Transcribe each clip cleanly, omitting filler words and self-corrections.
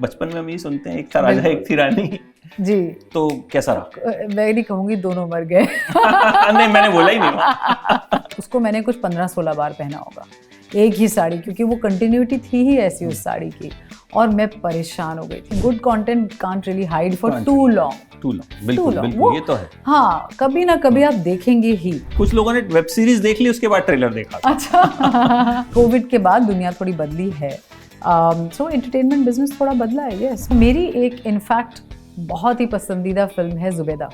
बचपन में हम ये सुनते हैं एक था राजा एक थी रानी जी। तो कैसा रहा? मैं नहीं कहूंगी दोनों मर गए। नहीं, मैंने बोला ही नहीं। उसको मैंने कुछ 15-16 बार पहना होगा एक ही साड़ी, क्योंकि वो कंटिन्यूटी थी ही ऐसी उस साड़ी की, और मैं परेशान हो गई थी। Good content can't really hide for too long. बिल्कुल बिल्कुल, ये तो है। हाँ, कभी ना कभी आप देखेंगे ही। कुछ लोगों ने वेब सीरीज देख ली, उसके बाद ट्रेलर देखा। अच्छा। कोविड के बाद दुनिया थोड़ी बदली है, सो एंटरटेनमेंट बिजनेस थोड़ा बदला है। यस, मेरी एक इनफैक्ट बहुत ही पसंदीदा फिल्म है Zubeidaa.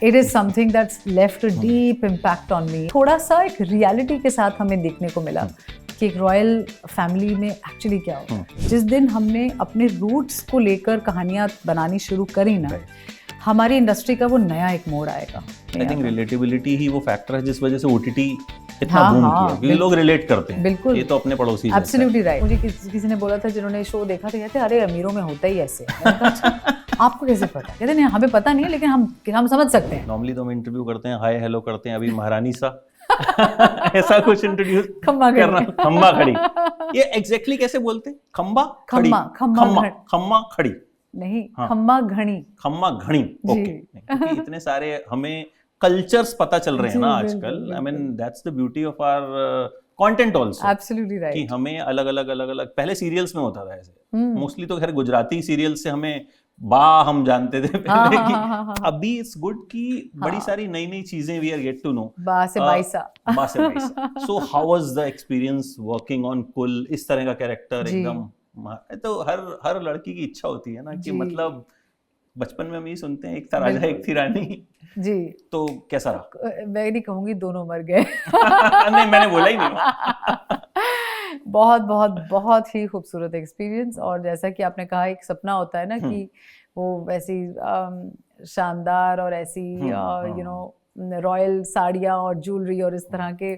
It is something that's left a deep impact on me. थोड़ा सा एक रियलिटी के साथ हमें देखने को मिला कि एक रॉयल फैमिली में एक्चुअली क्या होता है। जिस दिन हमने अपने रूट्स को लेकर कहानियां बनानी शुरू करी ना, हमारी इंडस्ट्री का वो नया एक मोड़ आएगा। आई थिंक रिलेटेबिलिटी ही वो फैक्टर है जिस वजह से ओटीटी इतना बूम किया, क्योंकि लोग रिलेट करते हैं। बिल्कुल, ये तो अपने पड़ोसी। Absolutely right. मुझे किसी ने बोला था, जिन्होंने शो देखा था, कहते अरे अमीरों में होता ही ऐसे है। आपको कैसे पता? कहते नहीं, हमें पता नहीं है, लेकिन हम समझ सकते हैं। नॉर्मली तो हम इंटरव्यू करते हैं, हाय हेलो करते हैं, अभी महारानी सा ऐसा कुछ इंट्रोड्यूस करना। खम्बा खड़ी, ये एग्जैक्टली कैसे बोलते हैं? खम्बा खड़ी, खम्मा खड़ी नहीं, खम्मा घड़ी, खम्मा घड़ी। ओके, क्योंकि इतने सारे हमें कल्चर्स पता चल रहे हैं ना आजकल। I mean that's the beauty of our content also. Absolutely right. कि हमें अलग अलग पहले सीरियल्स में होता था ऐसे, मोस्टली तो खैर गुजराती सीरियल्स से हमें हम जानते थे पहले कि अभी इट्स गुड कि बड़ी सारी नई नई चीजें we are get to know. बा से बाईसा। So how was the experience working on Kull, इस तरह का कैरेक्टर एकदम? तो हर लड़की की इच्छा होती है ना कि मतलब बचपन में हम ये सुनते हैं एक था राजा एक थी रानी जी, तो कैसा रहा? मैं नहीं कहूंगी दोनों मर गए। नहीं, मैंने बोला ही नहीं। बहुत बहुत बहुत ही खूबसूरत एक्सपीरियंस। और जैसा कि आपने कहा, एक सपना होता है ना कि वो वैसी शानदार और ऐसी यू नो रॉयल साड़ियाँ और ज्वेलरी और इस तरह के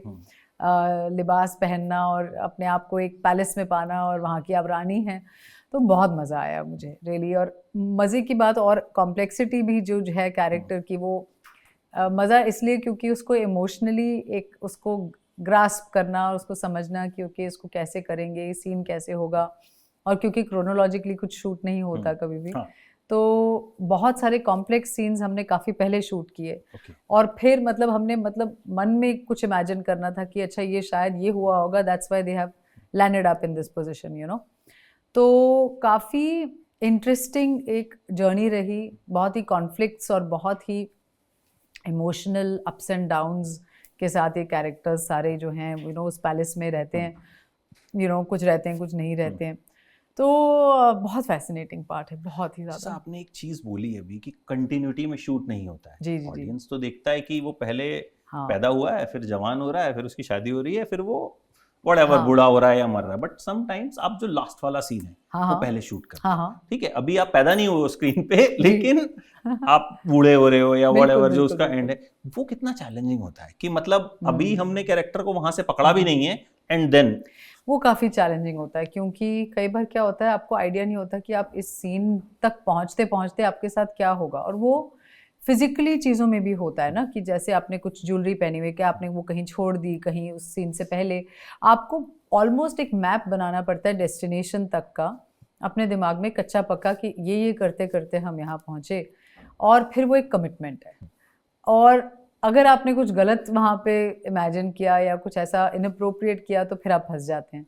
लिबास पहनना और अपने आप को एक पैलेस में पाना, और वहाँ की आप रानी हैं। तो बहुत मज़ा आया मुझे रियली। और मज़े की बात और कॉम्प्लेक्सिटी भी जो है कैरेक्टर की, वो मज़ा इसलिए क्योंकि उसको इमोशनली एक उसको ग्रास्प करना और उसको समझना कि ओके इसको कैसे करेंगे, सीन कैसे होगा, और क्योंकि क्रोनोलॉजिकली कुछ शूट नहीं होता कभी भी, तो बहुत सारे कॉम्प्लेक्स सीन्स हमने काफ़ी पहले शूट किए। और फिर मतलब हमने मन में कुछ इमेजिन करना था कि अच्छा ये शायद ये हुआ होगा, that's why they have landed up in this position, you know. तो काफ़ी इंटरेस्टिंग एक जर्नी रही, बहुत ही कॉन्फ्लिक्ट्स और बहुत ही इमोशनल अप्स एंड डाउन्स के साथ ये कैरेक्टर्स सारे जो हैं यू नो उस पैलेस में रहते हैं, यू नो कुछ रहते हैं कुछ नहीं रहते हैं। तो बहुत फैसिनेटिंग पार्ट है, बहुत ही ज़्यादा। आपने एक चीज़ बोली अभी कि कंटिन्यूटी में शूट नहीं होता है। जी ऑडियंस तो देखता है कि वो पहले पैदा हुआ है, फिर जवान हो रहा है, फिर उसकी शादी हो रही है, फिर वो व्हाटएवर बूढ़ा हो रहा है या मर रहा है। बट समटाइम्स आप जो लास्ट वाला सीन है वो पहले शूट करते हैं। ठीक है, अभी आप पैदा नहीं हुए स्क्रीन पे, लेकिन आप बूढ़े हो रहे हो या व्हाटएवर जो उसका एंड है, वो कितना चैलेंजिंग होता है कि मतलब अभी हमने कैरेक्टर को वहां से पकड़ा भी नहीं है, एंड देन वो काफ़ी चैलेंजिंग होता है। क्योंकि कई बार क्या होता है, आपको आइडिया नहीं होता कि आप इस सीन तक पहुंचते पहुंचते आपके साथ क्या होगा। और वो फिजिकली चीज़ों में भी होता है ना, कि जैसे आपने कुछ ज्वेलरी पहनी हुई, क्या आपने वो कहीं छोड़ दी, कहीं उस सीन से पहले आपको ऑलमोस्ट एक मैप बनाना पड़ता है डेस्टिनेशन तक का, अपने दिमाग में कच्चा पक्का कि ये करते करते हम यहाँ पहुँचे। और फिर वो एक कमिटमेंट है। और अगर आपने कुछ गलत वहाँ पे इमेजिन किया या कुछ ऐसा इनअप्रोप्रिएट किया तो फिर आप फंस जाते हैं।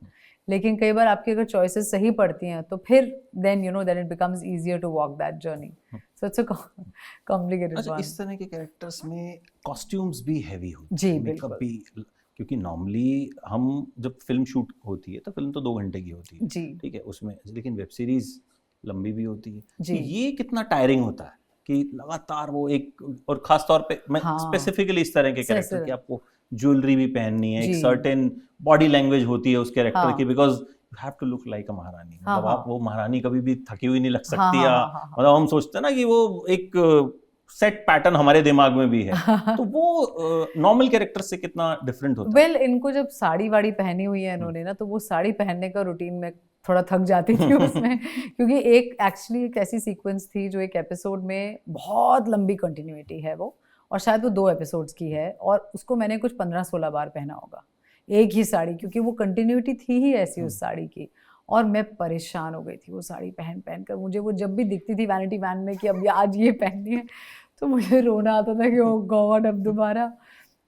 लेकिन कई बार आपकी अगर चॉइसेस सही पड़ती हैं तो फिर then you know then it becomes easier to walk that journey. So it's a complicated one. इस तरह के कैरेक्टर्स में कॉस्ट्यूम्स भी हैवी होते हैं। जी बिल्कुल। क्योंकि नॉर्मली हम जब फिल्म शूट होती है तो फिल्म तो 2 घंटे की होती है जी, ठीक है उसमें, लेकिन वेब सीरीज लंबी भी होती है जी। तो ये कितना टायरिंग होता है कि लगातार वो एक, और खास तौर पे मैं स्पेसिफिकली इस तरह के कैरेक्टर की आपको ज्वेलरी भी पहननी है, एक सर्टेन बॉडी लैंग्वेज होती है उस कैरेक्टर की, because you have to look like a Maharani. मतलब आप वो महारानी कभी भी थकी हुई नहीं लग सकती, या मतलब हम सोचते हैं ना कि वो एक सेट पैटर्न हमारे दिमाग में भी है, तो वो नॉर्मल कैरेक्टर से कितना डिफरेंट होता है? इनको जब साड़ी वाड़ी पहनी हुई है इन्होंने ना, तो वो साड़ी पहनने का रूटीन में थोड़ा थक जाती थी उसमें। क्योंकि एक्चुअली एक ऐसी सीक्वेंस थी जो एक एपिसोड में बहुत लंबी कंटिन्यूटी है वो, और शायद वो 2 एपिसोड्स की है, और उसको मैंने कुछ 15-16 बार पहना होगा एक ही साड़ी, क्योंकि वो कंटिन्यूटी थी ही ऐसी उस साड़ी की। और मैं परेशान हो गई थी वो साड़ी पहन पहन कर। मुझे वो जब भी दिखती थी वैनिटी वैन में कि अब आज ये पहननी है, तो मुझे रोना आता था कि ओ गॉड अब दोबारा।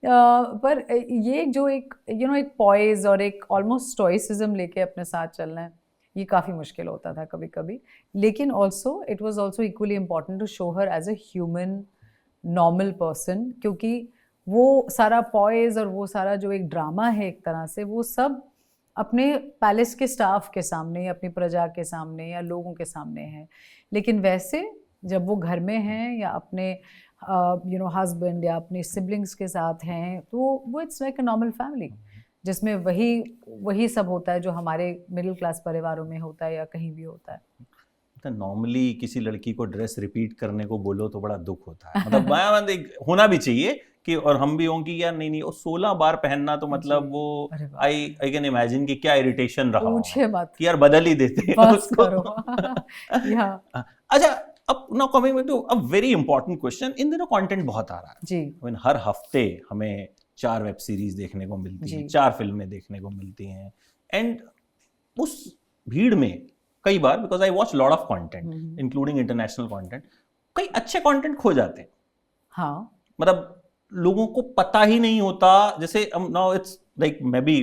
पर ये जो एक एक पॉइज और एक ऑलमोस्ट स्टोइसिज्म लेके अपने साथ चलना है, ये काफ़ी मुश्किल होता था कभी कभी। लेकिन also it was also equally important to show her as a human normal person, क्योंकि वो सारा पॉइज और वो सारा जो एक ड्रामा है एक तरह से, वो सब अपने पैलेस के स्टाफ के सामने, अपनी प्रजा के सामने या लोगों के सामने है। लेकिन वैसे जब वो घर में हैं या अपने हस्बैंड या अपने सिबलिंग्स के साथ हैं, तो वो it's like a normal family, जिसमें वही सब होता है जो हमारे मिडिल क्लास परिवारों में होता है या कहीं भी होता है। नॉर्मली किसी लड़की को ड्रेस रिपीट करने को बोलो तो बड़ा दुख होता है, मतलब होना भी चाहिए कि, और हम भी होंगे यार नहीं वो 16 बार पहनना तो मतलब वो आई कैन इमेजिन कि क्या इरिटेशन रहा होगा कि यार बदल ही देते हैं उसको। अच्छा, अब now coming back to a very important question, इन दिनों कंटेंट बहुत आ रहा है जी। हर हफ्ते हमें 4 वेब सीरीज देखने को मिलती हैं, 4 फिल्में देखने को मिलती हैं, एंड उस भीड़ में कई बार, because I watch lot of content including international content, कई अच्छे कंटेंट खो जाते हैं। हाँ, मतलब लोगों को पता ही नहीं होता, जैसे नाउ इट्स लाइक मैं भी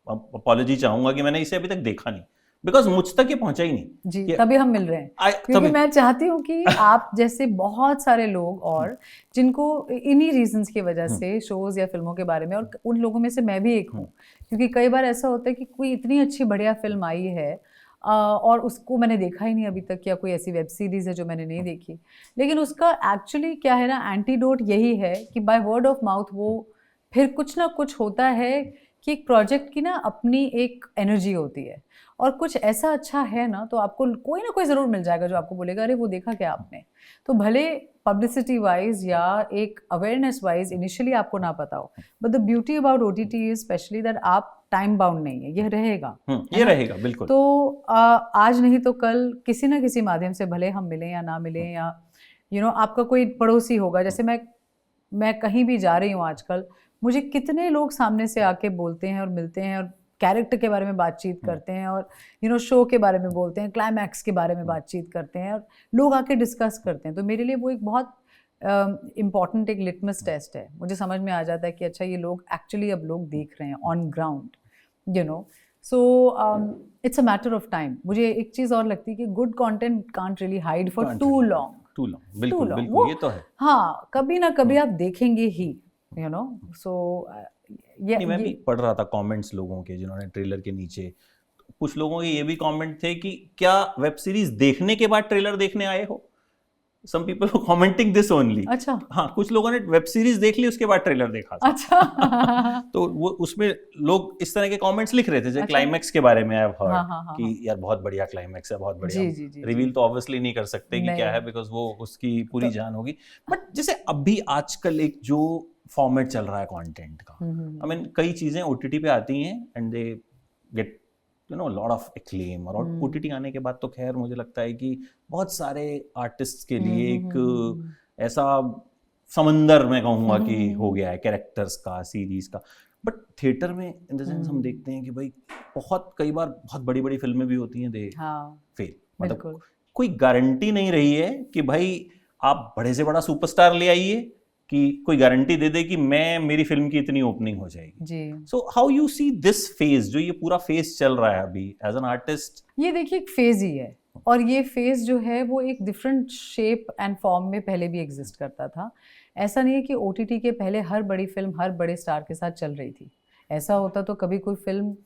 अपॉलॉजी चाहूंगा कि मैंने इसे अभी तक देखा नहीं, बिकॉज मुझ तक ये पहुंचा ही नहीं जी। तभी हम मिल रहे हैं, क्योंकि मैं चाहती हूँ कि आप जैसे बहुत सारे लोग और जिनको इन्हीं रीजंस की वजह से शोज या फिल्मों के बारे में, और उन लोगों में से मैं भी एक हूँ, क्योंकि कई बार ऐसा होता है कि कोई इतनी अच्छी बढ़िया फिल्म आई है और उसको मैंने देखा ही नहीं अभी तक, या कोई ऐसी वेब सीरीज है जो मैंने नहीं देखी, लेकिन उसका एक्चुअली क्या है ना, एंटीडोट यही है कि बाय वर्ड ऑफ माउथ वो फिर कुछ ना कुछ होता है कि एक प्रोजेक्ट की ना अपनी एक एनर्जी होती है, और कुछ ऐसा अच्छा है ना तो आपको कोई ना कोई ज़रूर मिल जाएगा जो आपको बोलेगा अरे वो देखा क्या आपने। तो भले पब्लिसिटी वाइज या एक अवेयरनेस वाइज इनिशियली आपको ना पता हो, but the beauty about OTT is specially that आप टाइम बाउंड नहीं है, ये रहेगा, ये रहेगा बिल्कुल। तो आज नहीं तो कल किसी ना किसी माध्यम से भले हम मिलें या ना मिलें, या आपका कोई पड़ोसी होगा, जैसे मैं कहीं भी जा रही हूँ आजकल, मुझे कितने लोग सामने से आके बोलते हैं और मिलते हैं और कैरेक्टर के बारे में बातचीत करते हैं, और शो के बारे में बोलते हैं, क्लाइमैक्स के बारे में बातचीत करते हैं, और लोग आके डिस्कस करते हैं। तो मेरे लिए वो एक बहुत इम्पॉर्टेंट एक लिटमस टेस्ट है। मुझे समझ में आ जाता है कि अच्छा ये लोग एक्चुअली अब लोग देख रहे हैं on ground, so it's a matter of time. मुझे एक चीज़ और लगती है कि good content can't really hide for too long, बिल्कुल बिल्कुल, ये तो है। हाँ, कभी ना कभी आप देखेंगे ही, सो मैं भी पढ़ रहा था कमेंट्स लोगों के जिन्होंने ट्रेलर के नीचे, कुछ लोगों के ये भी कमेंट थे कि क्या वेब सीरीज देखने के बाद ट्रेलर देखने आए हो। Some people were commenting this only. अच्छा, हाँ, कुछ लोगों ने वेब सीरीज देख ली उसके बाद ट्रेलर देखा था। अच्छा तो वो उसमें लोग इस तरह के कमेंट्स लिख रहे थे, जैसे क्लाइमैक्स के बारे में आई हैव हर्ड कि यार बहुत बढ़िया क्लाइमैक्स है, बहुत बढ़िया। रिवील तो ऑब्वियसली नहीं कर सकते कि क्या है, बिकॉज वो उसकी पूरी जान होगी। बट जैसे अभी आजकल एक जो फॉर्मेट चल रहा है कंटेंट का, आई मीन कई चीजें OTT पे आती हैं and they get lot of acclaim, और OTT आने के बाद तो खैर मुझे लगता है कि बहुत सारे आर्टिस्ट के लिए एक ऐसा समंदर मैं कहूँगा कि हो गया है कैरेक्टर्स का, सीरीज का। बट थिएटर में इन द सेंस हम देखते हैं कि भाई कई बार बहुत बड़ी बड़ी फिल्में भी होती हैं, दे फेल, मतलब कोई गारंटी नहीं रही है कि भाई आप बड़े से बड़ा सुपरस्टार ले आइए कि कोई गारंटी दे दे कि मेरी फिल्म की इतनी ओपनिंग हो जाएगी जी। So how you see this phase, जो ये पूरा फेज चल रहा है अभी एज एन आर्टिस्ट? ये देखिए एक फेज ही है, और ये फेज जो है वो एक डिफरेंट शेप एंड फॉर्म में पहले भी एग्जिस्ट करता था। ऐसा नहीं है कि OTT के पहले हर बड़ी फिल्म हर बड़े स्टार के साथ चल रही थी। ऐसा होता तो कभी कोई फिल्म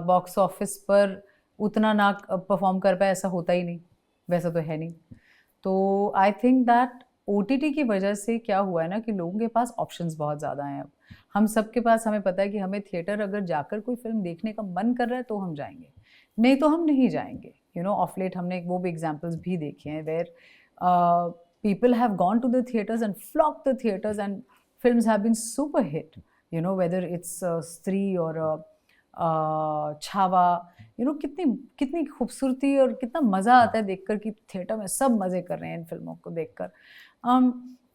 बॉक्स ऑफिस पर उतना ना परफॉर्म कर पाए, ऐसा होता ही नहीं, वैसा तो है नहीं। तो आई थिंक दैट OTT की वजह से क्या हुआ है ना कि लोगों के पास ऑप्शंस बहुत ज़्यादा हैं। अब हम सबके पास, हमें पता है कि हमें थिएटर अगर जाकर कोई फिल्म देखने का मन कर रहा है तो हम जाएंगे, नहीं तो हम नहीं जाएंगे। ऑफ लेट हमने वो भी एग्जांपल्स भी देखे हैं where people have gone to the theatres and flock the theatres and films have been super hit, whether it's Stree और छावा, कितनी खूबसूरती और कितना मज़ा आता है देखकर कि थिएटर में सब मज़े कर रहे हैं इन फिल्मों को देखकर।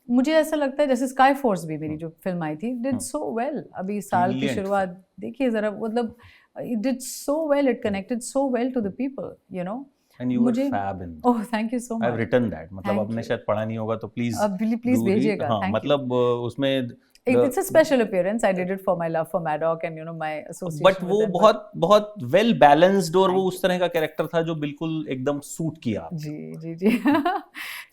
मुझे ऐसा लगता है जैसे स्काई फोर्स भी मेरी जो फिल्म आई थी डिड सो वेल। अभी साल की शुरुआत देखिए ज़रा, मतलब It did so well, it connected so well to the people, you know. And you were fab in that. Oh, thank you so much. I've written that. मतलब आपने शायद पढ़ा नहीं होगा तो प्लीज भेजिएगा. हाँ, मतलब उसमें It's a special appearance. I did it for my love for Maddox and you know my association. But वो बहुत well balanced और वो उस तरह का कैरेक्टर था जो बिल्कुल एकदम सूट किया. जी.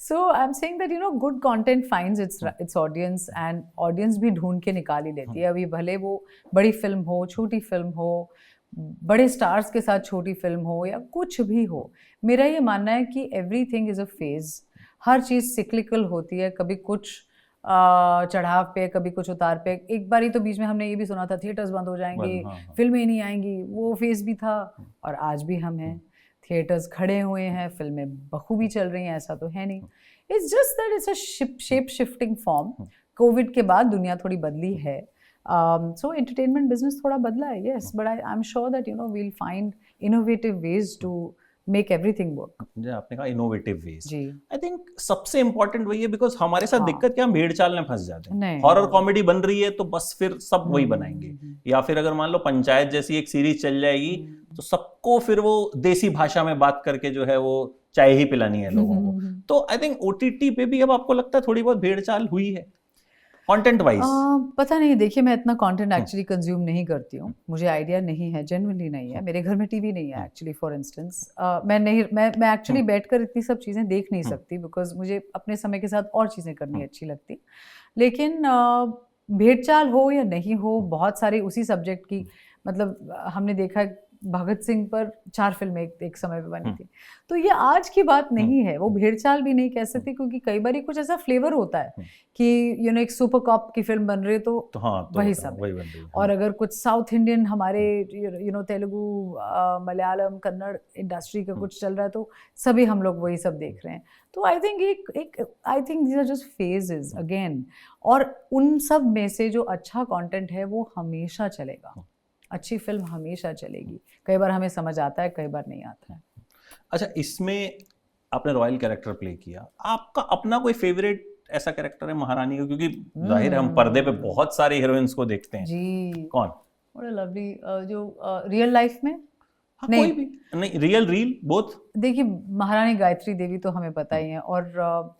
So I'm saying that you know good content finds its audience and audience भी ढूंढ के निकाल ही लेती है. अभी भले वो बड़ी फिल्म हो, छोटी फिल्म हो, बड़े स्टार्स के साथ छोटी फिल्म हो या कुछ भी हो, मेरा ये मानना है कि everything is a phase. Her cheese cyclical होती है, कभी कुछ चढ़ाव पे, कभी कुछ उतार पे. एक बार ही तो बीच में हमने ये भी सुना था थिएटर्स बंद हो जाएंगे, फिल्में नहीं आएंगी, वो फेज भी था. और आज भी हम हैं, थिएटर्स खड़े हुए हैं, फिल्में बखूबी चल रही हैं, ऐसा तो है नहीं. It's just that it's a shape shifting form. Covid के बाद दुनिया थोड़ी बदली है. So entertainment business थोड़ा बदला है, yes, but I'm sure that you know we'll find innovative ways to make everything work. जी, आपने कहा innovative ways. Ji. I think सबसे important वही है because हमारे साथ दिक्कत क्या, हम भेड़ चाल में फंस जाते हैं. नहीं. हॉरर कॉमेडी बन रही है तो बस फिर सब वही बनाएंगे. या फिर अगर मान लो पंचायत जैसी एक सीरीज चल जाएगी तो सबको फिर वो देसी भाषा में बात करके जो है वो चाय ही पिलानी है लोगों को. तो आई थिंक OTT पे भी अब आपको लगता है थोड़ी बहुत भेड़ चाल हुई है कंटेंट वाइज? पता नहीं, देखिए मैं इतना कंटेंट एक्चुअली कंज्यूम नहीं करती हूँ, मुझे आइडिया नहीं है, जेन्युइनली नहीं है. मेरे घर में टीवी नहीं है एक्चुअली, फॉर इंस्टेंस. मैं एक्चुअली बैठकर इतनी सब चीज़ें देख नहीं सकती बिकॉज मुझे अपने समय के साथ और चीज़ें करनी अच्छी लगती. लेकिन भेड़चाल हो या नहीं हो, बहुत सारी उसी सब्जेक्ट की, मतलब हमने देखा भगत सिंह पर 4 फिल्में एक समय पे बनी थी. तो ये आज की बात नहीं है, वो भेड़चाल भी नहीं कह सकते क्योंकि कई बार कुछ ऐसा फ्लेवर होता है कि यू नो एक सुपर कॉप की फिल्म बन रही है तो वही सब है. और अगर कुछ साउथ इंडियन हमारे you know Telugu, Malayalam, Kannada industry का कुछ चल रहा है तो सभी हम लोग वही सब देख रहे हैं. तो I think these are just phases again. और उन सब में से जो अच्छा कंटेंट है वो हमेशा चलेगा, अच्छी फिल्म हमेशा चलेगी. कई बार हमें समझ आता है, कई बार नहीं आता है. अच्छा, इसमें आपने रॉयल कैरेक्टर प्ले किया, आपका अपना कोई फेवरेट ऐसा कैरेक्टर है महारानी का? क्योंकि जाहिर है हम पर्दे पे बहुत सारे हीरोइंस को देखते हैं जी. कौन? बड़ा लवली जो रियल लाइफ में नहीं, कोई भी नहीं, रियल बोथ. देखिए महारानी गायत्री देवी तो हमें पता ही है. और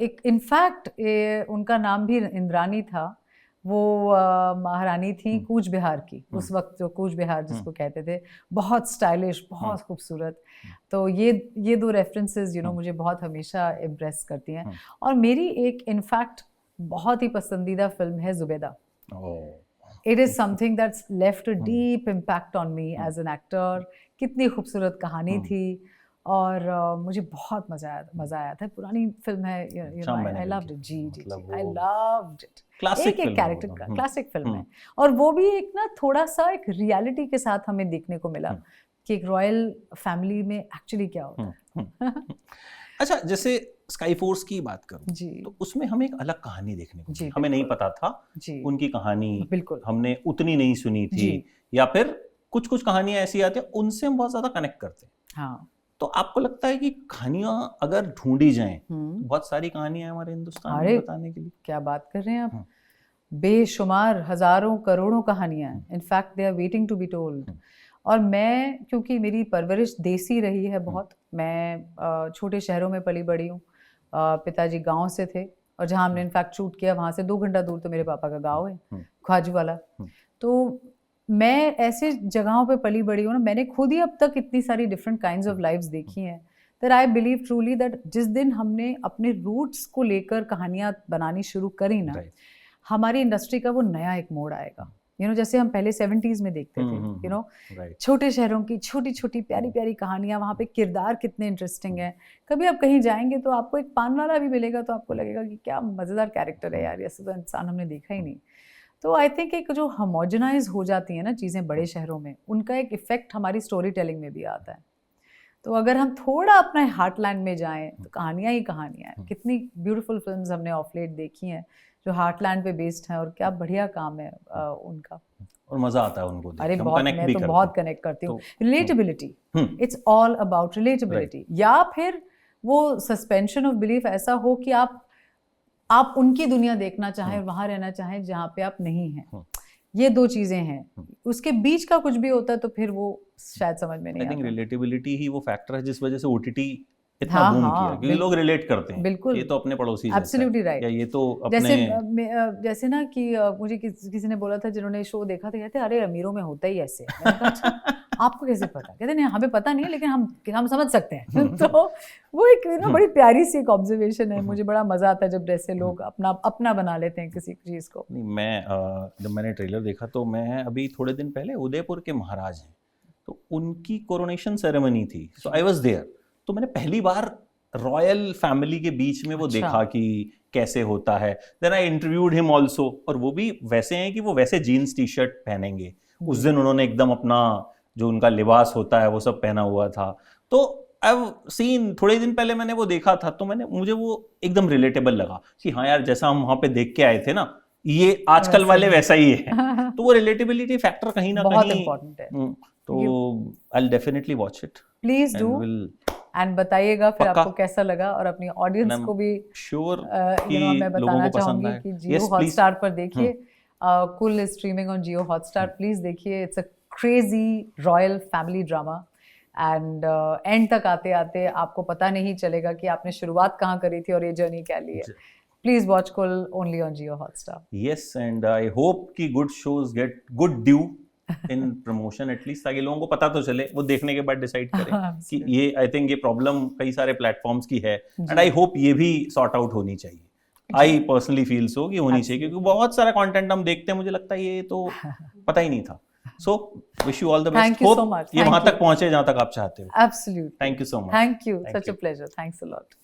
एक इनफैक्ट उनका नाम भी इंद्रानी था. वो महारानी थी कूच बिहार की, उस वक्त जो कूच बिहार जिसको कहते थे, बहुत स्टाइलिश, बहुत खूबसूरत. तो ये 2 रेफरेंसेस यू नो मुझे बहुत हमेशा इम्प्रेस करती हैं. और मेरी एक इनफैक्ट बहुत ही पसंदीदा फिल्म है Zubeidaa. It is something that's left a deep impact on me as an actor. कितनी खूबसूरत कहानी थी और मुझे बहुत मजा आया था. पुरानी फिल्म है, you know I loved it. जी, आई लव्ड इट. एक कैरेक्टर क्लासिक फिल्म है. और वो भी एक ना थोड़ा सा एक रियलिटी के साथ हमें देखने को मिला कि एक रॉयल फैमिली में एक्चुअली क्या होता है. अच्छा, जैसे स्काई फोर्स की बात करूं तो उसमें हमें एक अलग कहानी देखने को मिली. हमें नहीं पता था उनकी कहानी, बिल्कुल हमने उतनी नहीं सुनी थी. या फिर कुछ कहानियां ऐसी आती हैं उनसे हम बहुत ज्यादा कनेक्ट करते हैं. हाँ. तो आपको लगता है कि कहानियां अगर ढूंढी जाएं, बहुत सारी कहानियां हैं हमारे हिंदुस्तान में बताने के लिए? क्या बात कर रहे हैं आप? बेशुमार, हजारों, करोड़ों कहानियां हैं. In fact they are waiting to be told. और मैं, क्योंकि मेरी परवरिश देसी रही है बहुत, मैं छोटे शहरों में पली बड़ी हूँ. पिताजी गांव से थे और जहाँ हमने इनफैक्ट शूट किया वहाँ से 2 घंटा दूर तो मेरे पापा का गांव है, ख्वाजू वाला. तो मैं ऐसे जगहों पे पली बड़ी हूँ ना, मैंने खुद ही अब तक इतनी सारी डिफरेंट काइंड्स ऑफ लाइव्स देखी हैं that I believe truly that जिस दिन हमने अपने रूट्स को लेकर कहानियाँ बनानी शुरू करी ना, हमारी इंडस्ट्री का वो नया एक मोड़ आएगा. यू नो जैसे हम पहले 70s में देखते थे, यू नो छोटे शहरों की छोटी छोटी प्यारी प्यारी कहानियाँ, वहाँ पे किरदार कितने इंटरेस्टिंग है. कभी आप कहीं जाएंगे तो आपको एक पान वाला भी मिलेगा तो आपको लगेगा कि क्या मज़ेदार कैरेक्टर है यार, ऐसे तो इंसान हमने देखा ही नहीं. तो आई थिंक एक जो होमोजेनाइज हो जाती है ना चीज़ें बड़े शहरों में, उनका एक इफ़ेक्ट हमारी स्टोरी टेलिंग में भी आता है. तो अगर हम थोड़ा अपने हार्टलैंड में जाएं तो कहानियाँ ही कहानियाँ हैं. कितनी ब्यूटीफुल फिल्म्स हमने ऑफ लेट देखी हैं जो हार्टलैंड पे बेस्ड हैं और क्या बढ़िया काम है उनका. और मज़ा आता है उनको देख. अरे बहुत, मैं तो बहुत कनेक्ट करती हूँ. Relatability, it's all about relatability. या फिर वो सस्पेंशन ऑफ बिलीफ ऐसा हो कि आप उनकी दुनिया देखना चाहें, वहाँ रहना चाहें जहाँ पे आप नहीं हैं. ये दो चीजें हैं, उसके बीच का कुछ भी होता है तो फिर वो शायद समझ में नहीं आई थिंक आता। रिलेटेबिलिटी ही वो फैक्टर है जिस वजह से ओटीटी इतना हाँ, बूम हाँ, किया, क्योंकि लोग रिलेट करते हैं, बिल्कुल, ये तो अपने पड़ोसी जैसा है, एब्सोल्युटली राइट। या ये तो जैसे अपने जैसे ना कि मुझे किसी ने बोला था, जिन्होंने शो देखा था, कहते अरे अमीरों में होता ही ऐसे है। मैंने कहा अच्छा आपको कैसे पता? कहते नहीं हमें पता नहीं है लेकिन हम समझ सकते हैं। तो वो एक बड़ी प्यारी सी एक ऑब्जर्वेशन है। मुझे बड़ा मजा आता है जब ऐसे लोग अपना बना लेते हैं किसी चीज को। नहीं, मैं जब मैंने ट्रेलर देखा तो मैं अभी थोड़े दिन पहले उदयपुर के महाराज हैं, तो उनकी कोरोनेशन सेरेमनी थी, सो आई वाज देयर। तो मैंने पहली बार रॉयल फैमिली के बीच में वो अच्छा। देखा कि कैसे होता है। Then I interviewed him also, और वो भी वैसे हैं कि वो वैसे जीन्स टी शर्ट पहनेंगे। उस दिन उन्होंने एकदम अपना जो उनका लिबास होता है वो सब पहना हुआ था। तो आई हैव सीन, थोड़े दिन पहले मैंने वो देखा था, तो मुझे वो एकदम रिलेटेबल लगा कि हाँ यार, जैसा हम वहां पे देख के आए थे ना, ये आजकल वाले वैसा ही है। तो वो रिलेटेबिलिटी फैक्टर कहीं ना बहुत कहीं इम्पोर्टेंट है। तो I will definitely watch it please do and बताइएगा फिर पक्का। आपको कैसा लगा, और अपनी ऑडियंस को भी श्योर मैं बताना चाहूंगी कि जियो हॉटस्टार पर देखिए, Kull is streaming on Jio Hotstar. Please देखिए, it's a crazy royal family drama, and end तक आते आते आपको पता नहीं चलेगा कि आपने शुरुआत कहाँ करी थी और ये जर्नी क्या ली है। Please watch Kull only on Jio Hotstar. Yes, and I hope कि good shows get good due in promotion at least, ताकि लोगों को पता तो चले, वो देखने के बाद डिसाइड करें कि ये, आई थिंक ये प्रॉब्लम कई सारे प्लेटफॉर्म्स की है, एंड आई होप ये भी सॉर्ट आउट होनी चाहिए। आई पर्सनली फील सो कि होनी चाहिए, क्योंकि बहुत सारा कंटेंट हम देखते हैं, मुझे लगता है ये तो पता ही नहीं था। So wish you all the best, hope ये वहां तक पहुंचे जहां तक आप चाहते हो। Absolutely, thank you so much. Thank you, such a pleasure, thanks a lot.